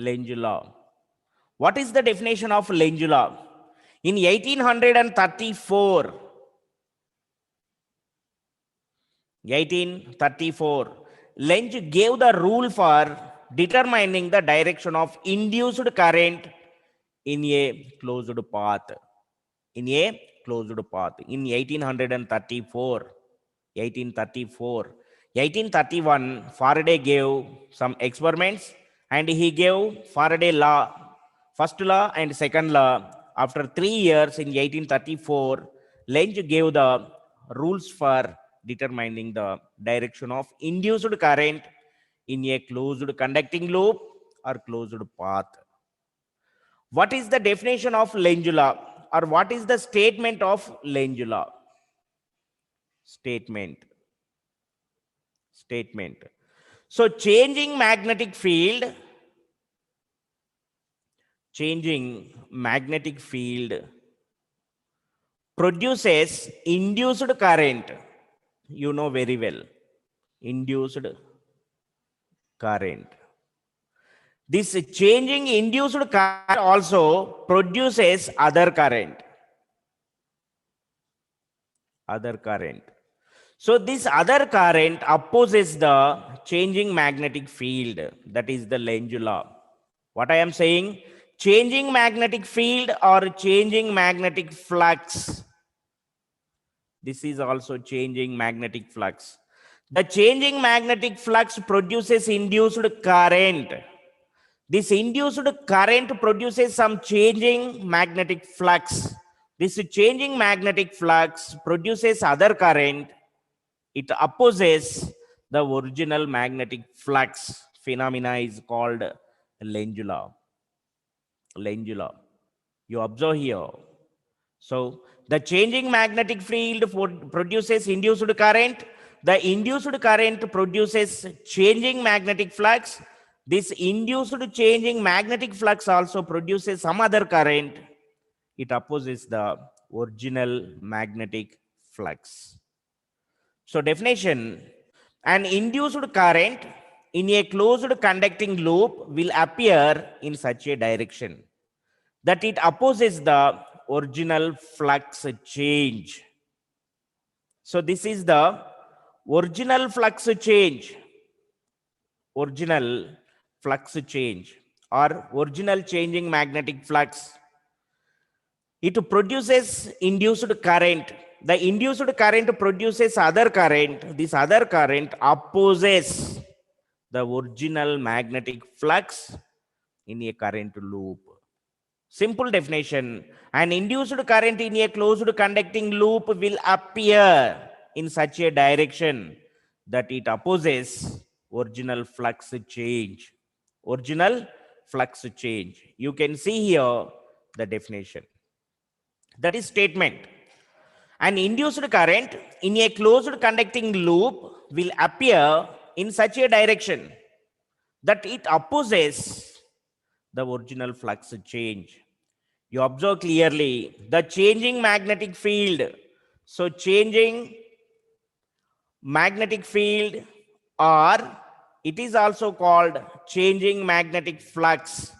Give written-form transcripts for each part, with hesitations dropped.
Lenz law. What is the definition of Lenz law? In 1834, Lenz gave the rule for determining the direction of induced current in a closed path. In a closed path. In 1831, Faraday gave some experiments and he gave Faraday law, first law and second law. After 3 years in 1834, Lenz gave the rules for determining the direction of induced current in a closed conducting loop or closed path. What is the definition of Lenz law, or what is the statement of Lenz law? Statement. So changing magnetic field produces induced current. You know very well, induced current. This changing induced current also produces other current. So this other current opposes the changing magnetic field. That is the Lenz law. What I am saying, changing magnetic field or changing magnetic flux. This is also changing magnetic flux. The changing magnetic flux produces induced current. This induced current produces some changing magnetic flux. This changing magnetic flux produces other current. It opposes the original magnetic flux. Phenomena is called Lenz law. You observe here. So the changing magnetic field produces induced current. The induced current produces changing magnetic flux. This induced changing magnetic flux also produces some other current. It opposes the original magnetic flux. So definition, an induced current in a closed conducting loop will appear in such a direction that it opposes the original flux change. So this is the original flux change or original changing magnetic flux. It produces induced current. The induced current produces other current. This other current opposes the original magnetic flux in a current loop. Simple definition, an induced current in a closed conducting loop will appear in such a direction that it opposes original flux change. You can see here the definition. That is statement. An induced current in a closed conducting loop will appear in such a direction that it opposes the original flux change. You observe clearly the changing magnetic field. So changing magnetic field, or it is also called changing magnetic flux,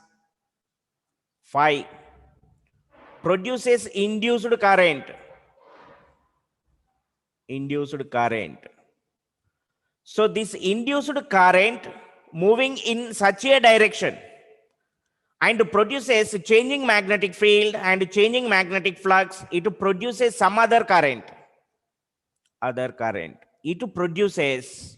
phi, produces induced current. So this induced current moving in such a direction and produces changing magnetic field and changing magnetic flux. It produces some other current. It produces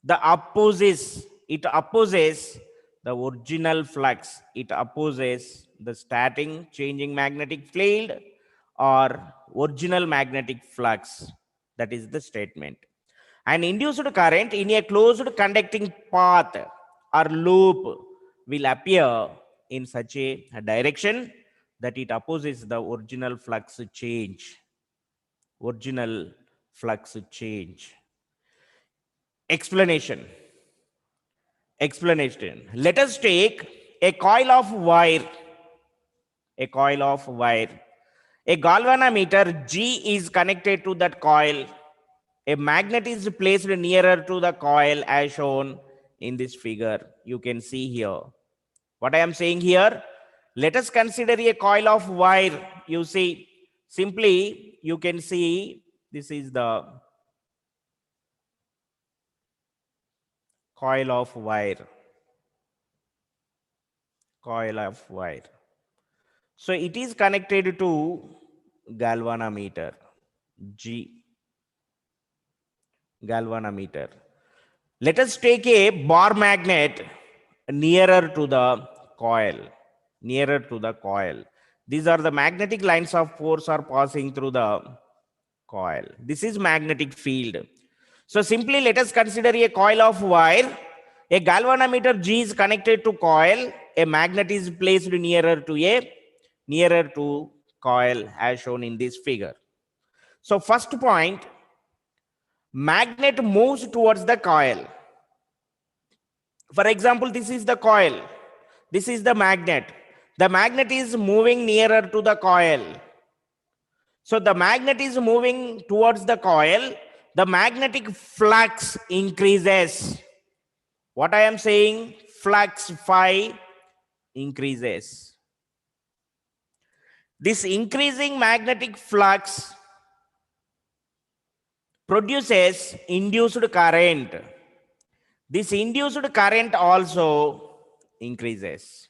it opposes the original flux. It opposes the starting changing magnetic field or original magnetic flux. That is the statement. An induced current in a closed conducting path or loop will appear in such a direction that it opposes the original flux change. Explanation. Let us take a coil of wire. A galvanometer G is connected to that coil. A magnet is placed nearer to the coil as shown in this figure. You can see here. What I am saying here, let us consider a coil of wire. You see, simply you can see this is the coil of wire. Coil of wire. So it is connected to galvanometer, G, galvanometer. Let us take a bar magnet nearer to the coil, nearer to the coil. These are the magnetic lines of force are passing through the coil. This is magnetic field. So simply let us consider a coil of wire. A galvanometer G is connected to coil. A magnet is placed nearer to coil as shown in this figure. So first point, magnet moves towards the coil. For example, this is the coil. This is the magnet. The magnet is moving nearer to the coil. So the magnet is moving towards the coil. The magnetic flux increases. What I am saying, flux phi increases. This increasing magnetic flux produces induced current. This induced current also increases.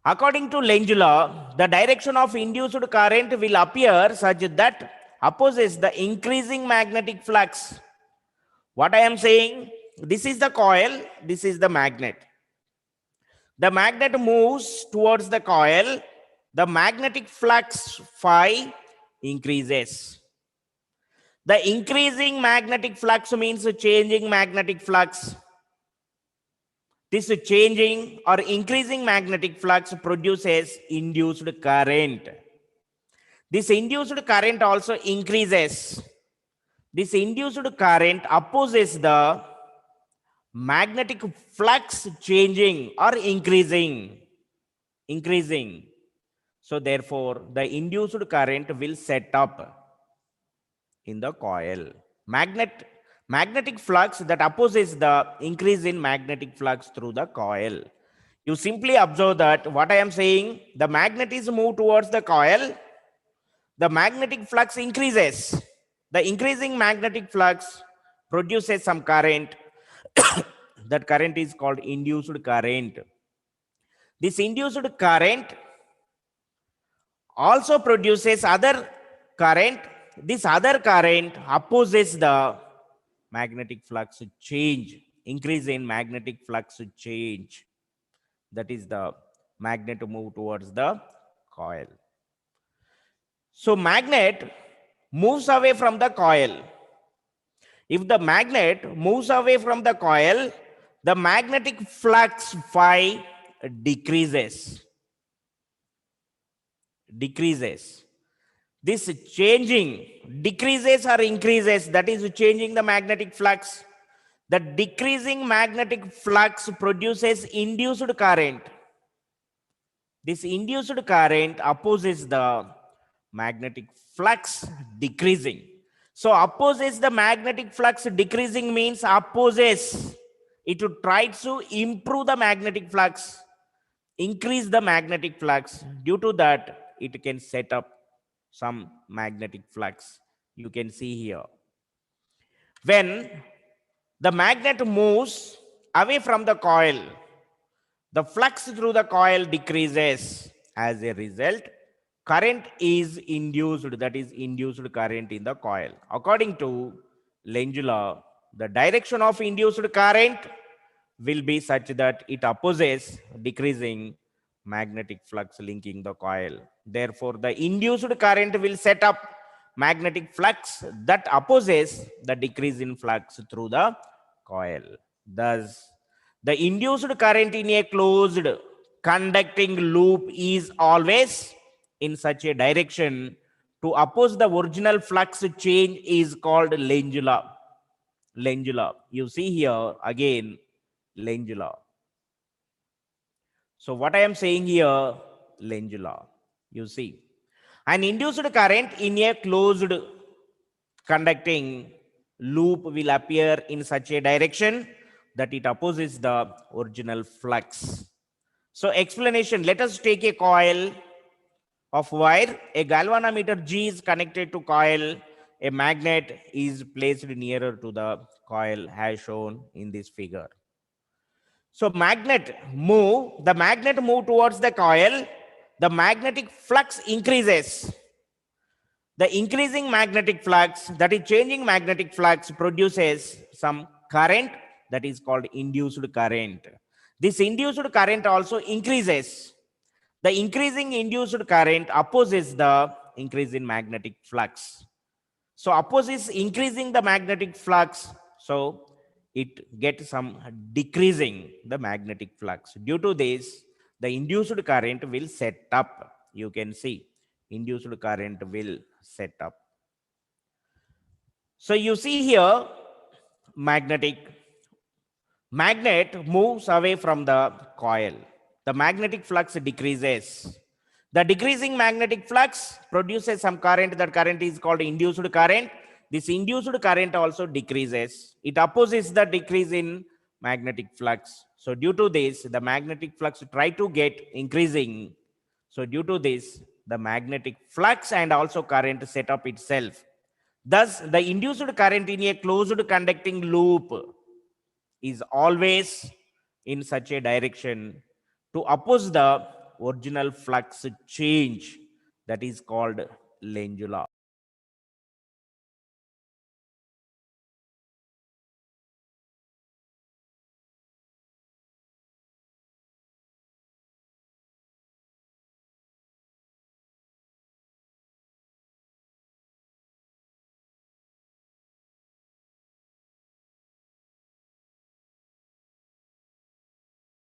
According to Lenz law, the direction of induced current will appear such that opposes the increasing magnetic flux. What I am saying, this is the coil, this is the magnet. The magnet moves towards the coil, the magnetic flux phi increases. The increasing magnetic flux means changing magnetic flux. This changing or increasing magnetic flux produces induced current. This induced current also increases. This induced current opposes the magnetic flux changing or increasing. So therefore, the induced current will set up in the coil. Magnetic flux that opposes the increase in magnetic flux through the coil. You simply observe that what I am saying, the magnet is moved towards the coil, the magnetic flux increases. The increasing magnetic flux produces some current. That current is called induced current. This induced current also produces other current. This other current opposes the magnetic flux change, increase in magnetic flux change. That is the magnet move towards the coil. So magnet moves away from the coil. If the magnet moves away from the coil, the magnetic flux phi decreases. This changing decreases or increases, that is changing the magnetic flux. The decreasing magnetic flux produces induced current. This induced current opposes the magnetic flux decreasing. So opposes the magnetic flux decreasing means opposes. It would try to improve the magnetic flux, increase the magnetic flux. Due to that, it can set up some magnetic flux. You can see here. When the magnet moves away from the coil, the flux through the coil decreases. As a result, current is induced, that is induced current in the coil. According to Lenz law, the direction of induced current will be such that it opposes decreasing magnetic flux linking the coil. Therefore, the induced current will set up magnetic flux that opposes the decrease in flux through the coil. Thus, the induced current in a closed conducting loop is always in such a direction to oppose the original flux change is called Lenz law. Lenz law. You see here again Lenz law. So what I am saying here, Lenz law. You see, an induced current in a closed conducting loop will appear in such a direction that it opposes the original flux. So explanation, let us take a coil of wire. A galvanometer G is connected to coil. A magnet is placed nearer to the coil as shown in this figure. So the magnet move towards the coil, the magnetic flux increases. The increasing magnetic flux, that is changing magnetic flux, produces some current that is called induced current. This induced current also increases. The increasing induced current opposes the increase in magnetic flux. So opposes increasing the magnetic flux. So it gets some decreasing the magnetic flux. Due to this, the induced current will set up. You can see induced current will set up. So you see here, magnet moves away from the coil. The magnetic flux decreases. The decreasing magnetic flux produces some current. That current is called induced current. This induced current also decreases. It opposes the decrease in magnetic flux. So due to this, the magnetic flux try to get increasing. So due to this, the magnetic flux and also current set up itself. Thus, the induced current in a closed conducting loop is always in such a direction to oppose the original flux change, that is called Lenz law.